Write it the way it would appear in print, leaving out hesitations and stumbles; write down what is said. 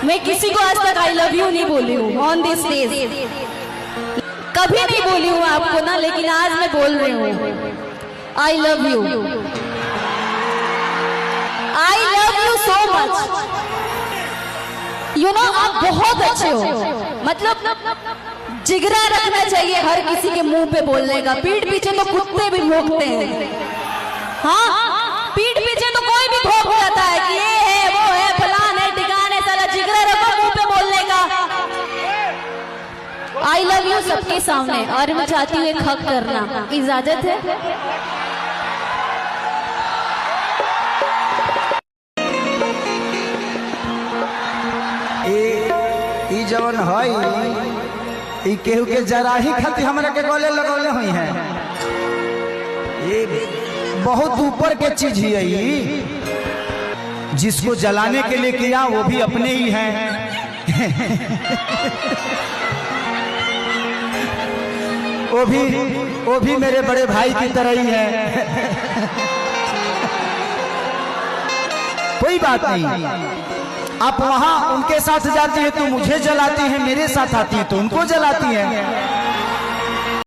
मैं किसी को आज तक आई लव यू नहीं बोली हूँ ऑन दिस स्टेज, कभी नहीं बोली हूँ आपको ना, लेकिन आज मैं बोल रही हूँ I love you, I love you so much. You know आप बहुत अच्छे हो, मतलब जिगरा रखना चाहिए हर किसी के मुंह पे बोलने का। पीठ पीछे तो कुत्ते भी भौंकते हैं, हाँ पीठ पीछे तो कोई भी भौंक जाता है कि ये है वो है फलान है ठिकान है, सारा जिगरा रखो मुंह पे बोलने का। आई लव यू सबके सामने, और मैं चाहती हूँ एक हक करना, इजाजत है? जवन है केहू के जरा ही खाती हमरा के गले लगौले हुई है, ये बहुत ऊपर के चीज ही है। जिसको जलाने के लिए किया वो भी अपने ही हैं। वो भी मेरे बड़े भाई की तरह ही है। कोई बात नहीं, आप वहां उनके साथ जाती है तो मुझे जलाती है, मेरे साथ आती है तो उनको जलाती है।